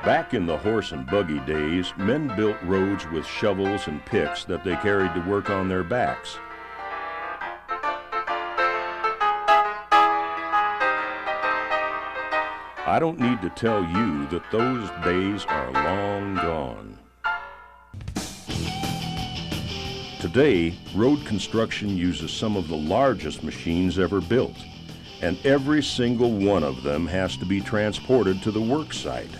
Back in the horse and buggy days, men built roads with shovels and picks that they carried to work on their backs. I don't need to tell you that those days are long gone. Today, road construction uses some of the largest machines ever built, and every single one of them has to be transported to the work site.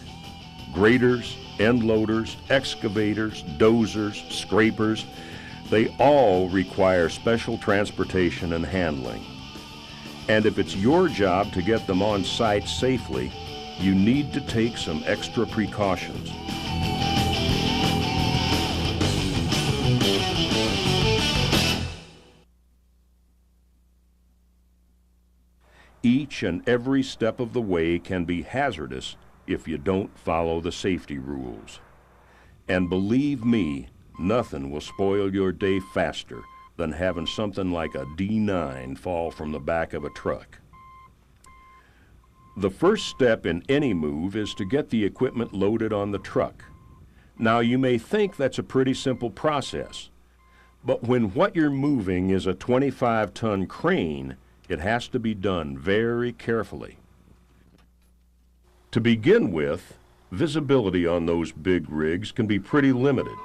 Graders, end loaders, excavators, dozers, scrapers, they all require special transportation and handling. And if it's your job to get them on site safely, you need to take some extra precautions. Each and every step of the way can be hazardous if you don't follow the safety rules. And believe me, nothing will spoil your day faster than having something like a D9 fall from the back of a truck. The first step in any move is to get the equipment loaded on the truck. Now you may think that's a pretty simple process, but when what you're moving is a 25-ton crane, it has to be done very carefully. To begin with, visibility on those big rigs can be pretty limited.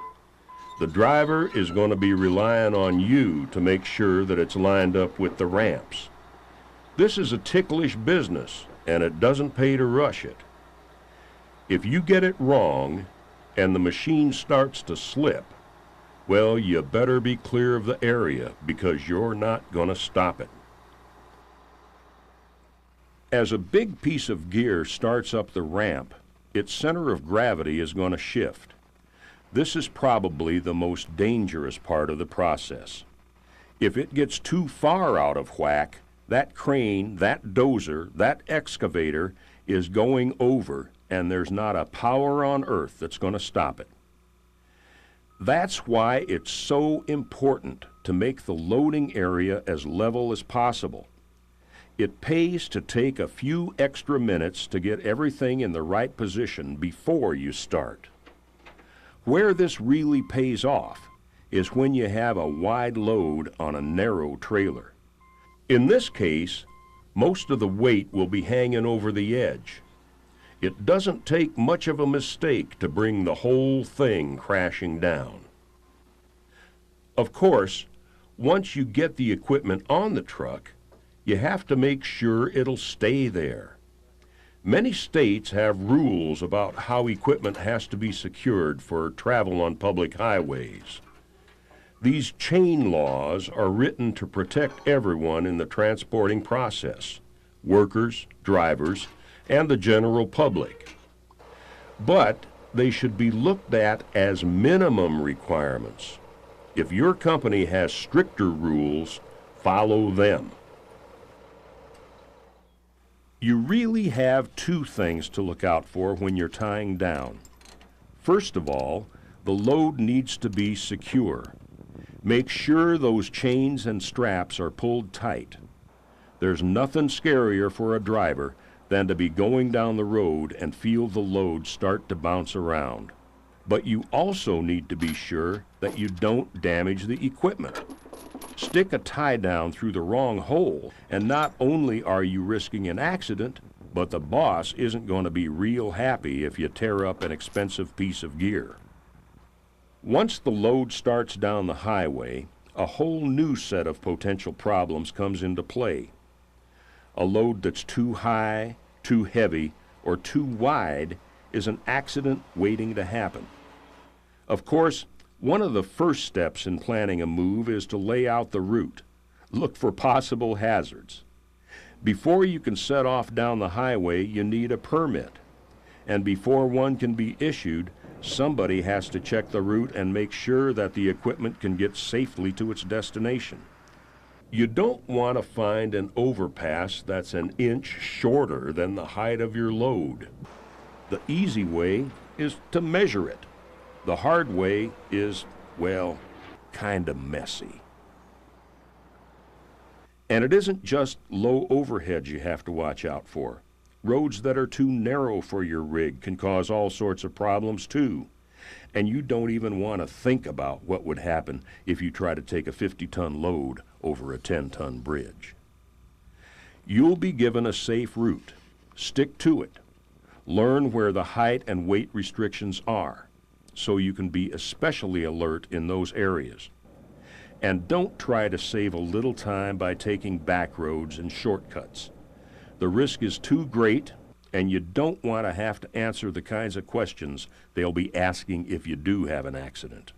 The driver is going to be relying on you to make sure that it's lined up with the ramps. This is a ticklish business, and it doesn't pay to rush it. If you get it wrong and the machine starts to slip, well, you better be clear of the area because you're not going to stop it. As a big piece of gear starts up the ramp, its center of gravity is going to shift. This is probably the most dangerous part of the process. If it gets too far out of whack, that crane, that dozer, that excavator is going over, and there's not a power on earth that's going to stop it. That's why it's so important to make the loading area as level as possible. It pays to take a few extra minutes to get everything in the right position before you start. Where this really pays off is when you have a wide load on a narrow trailer. In this case, most of the weight will be hanging over the edge. It doesn't take much of a mistake to bring the whole thing crashing down. Of course, once you get the equipment on the truck, you have to make sure it'll stay there. Many states have rules about how equipment has to be secured for travel on public highways. These chain laws are written to protect everyone in the transporting process, workers, drivers, and the general public. But they should be looked at as minimum requirements. If your company has stricter rules, follow them. You really have two things to look out for when you're tying down. First of all, the load needs to be secure. Make sure those chains and straps are pulled tight. There's nothing scarier for a driver than to be going down the road and feel the load start to bounce around. But you also need to be sure that you don't damage the equipment. Stick a tie down through the wrong hole, and not only are you risking an accident, but the boss isn't going to be real happy if you tear up an expensive piece of gear. Once the load starts down the highway, a whole new set of potential problems comes into play. A load that's too high, too heavy, or too wide is an accident waiting to happen. Of course, one of the first steps in planning a move is to lay out the route. Look for possible hazards. Before you can set off down the highway, you need a permit. And before one can be issued, somebody has to check the route and make sure that the equipment can get safely to its destination. You don't want to find an overpass that's an inch shorter than the height of your load. The easy way is to measure it. The hard way is, well, kind of messy. And it isn't just low overheads you have to watch out for. Roads that are too narrow for your rig can cause all sorts of problems too. And you don't even want to think about what would happen if you try to take a 50-ton load over a 10-ton bridge. You'll be given a safe route. Stick to it. Learn where the height and weight restrictions are, so you can be especially alert in those areas. And don't try to save a little time by taking back roads and shortcuts. The risk is too great, and you don't want to have to answer the kinds of questions they'll be asking if you do have an accident.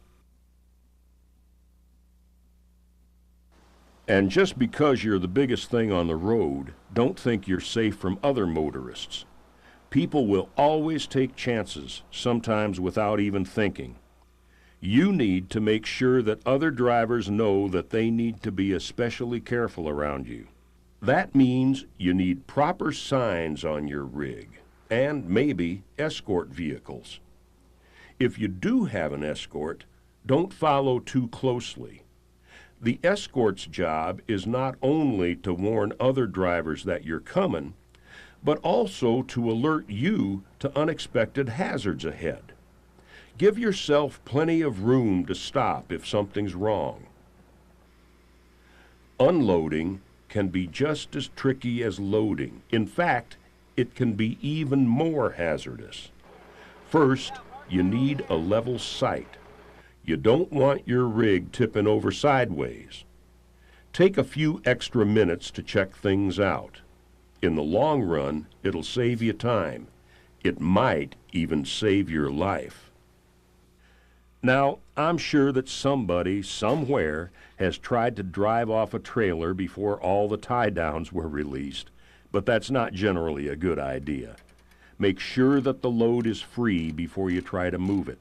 And just because you're the biggest thing on the road, don't think you're safe from other motorists. People will always take chances, sometimes without even thinking. You need to make sure that other drivers know that they need to be especially careful around you. That means you need proper signs on your rig, and maybe escort vehicles. If you do have an escort, don't follow too closely. The escort's job is not only to warn other drivers that you're coming, but also to alert you to unexpected hazards ahead. Give yourself plenty of room to stop if something's wrong. Unloading can be just as tricky as loading. In fact, it can be even more hazardous. First, you need a level sight. You don't want your rig tipping over sideways. Take a few extra minutes to check things out. In the long run, it'll save you time. It might even save your life. Now, I'm sure that somebody, somewhere, has tried to drive off a trailer before all the tie-downs were released, but that's not generally a good idea. Make sure that the load is free before you try to move it.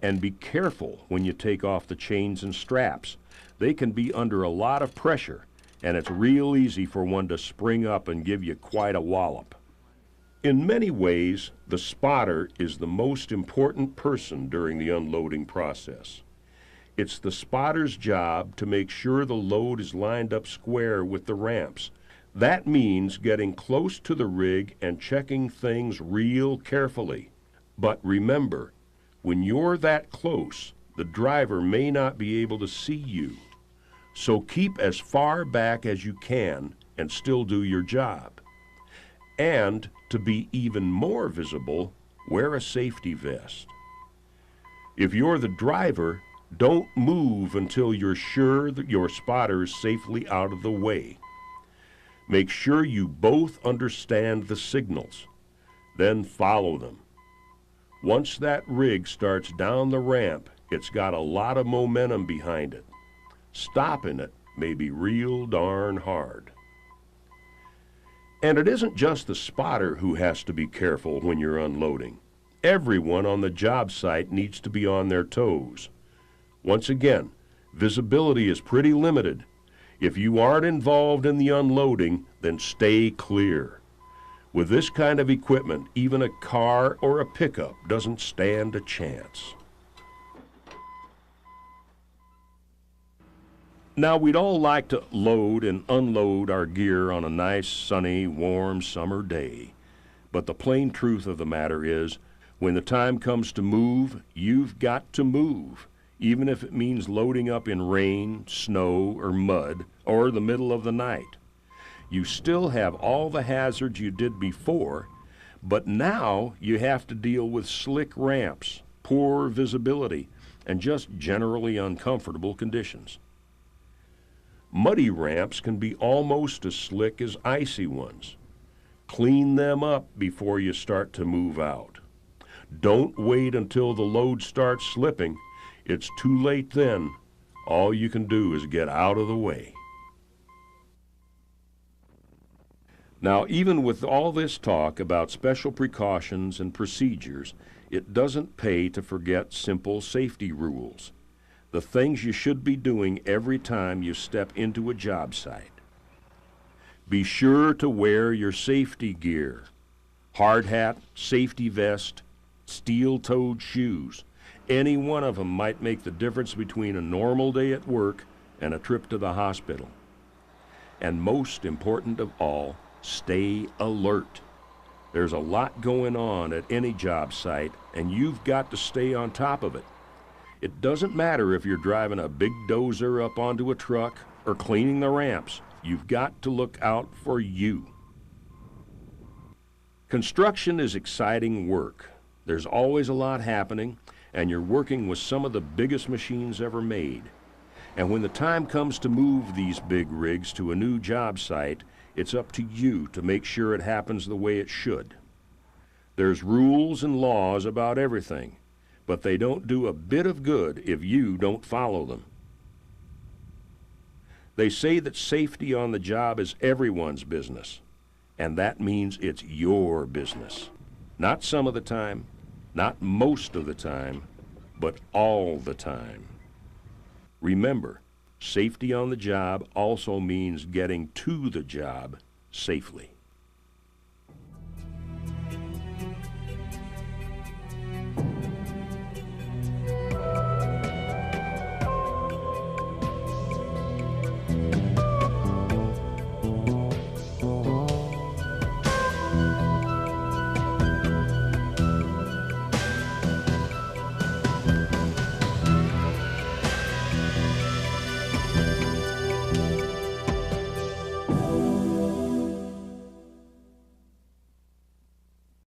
And be careful when you take off the chains and straps. They can be under a lot of pressure, and it's real easy for one to spring up and give you quite a wallop. In many ways, the spotter is the most important person during the unloading process. It's the spotter's job to make sure the load is lined up square with the ramps. That means getting close to the rig and checking things real carefully. But remember, when you're that close, the driver may not be able to see you. So keep as far back as you can and still do your job. And to be even more visible, wear a safety vest. If you're the driver, don't move until you're sure that your spotter is safely out of the way. Make sure you both understand the signals, then follow them. Once that rig starts down the ramp, it's got a lot of momentum behind it. Stopping it may be real darn hard. And it isn't just the spotter who has to be careful when you're unloading. Everyone on the job site needs to be on their toes. Once again, visibility is pretty limited. If you aren't involved in the unloading, then stay clear. With this kind of equipment, even a car or a pickup doesn't stand a chance. Now, we'd all like to load and unload our gear on a nice, sunny, warm summer day. But the plain truth of the matter is, when the time comes to move, you've got to move, even if it means loading up in rain, snow, or mud, or the middle of the night. You still have all the hazards you did before, but now you have to deal with slick ramps, poor visibility, and just generally uncomfortable conditions. Muddy ramps can be almost as slick as icy ones. Clean them up before you start to move out. Don't wait until the load starts slipping. It's too late then. All you can do is get out of the way. Now, even with all this talk about special precautions and procedures, it doesn't pay to forget simple safety rules. The things you should be doing every time you step into a job site. Be sure to wear your safety gear. Hard hat, safety vest, steel-toed shoes. Any one of them might make the difference between a normal day at work and a trip to the hospital. And most important of all, stay alert. There's a lot going on at any job site, and you've got to stay on top of it. It doesn't matter if you're driving a big dozer up onto a truck or cleaning the ramps. You've got to look out for you. Construction is exciting work. There's always a lot happening, and you're working with some of the biggest machines ever made. And when the time comes to move these big rigs to a new job site, it's up to you to make sure it happens the way it should. There's rules and laws about everything, but they don't do a bit of good if you don't follow them. They say that safety on the job is everyone's business, and that means it's your business. Not some of the time, not most of the time, but all the time. Remember, safety on the job also means getting to the job safely.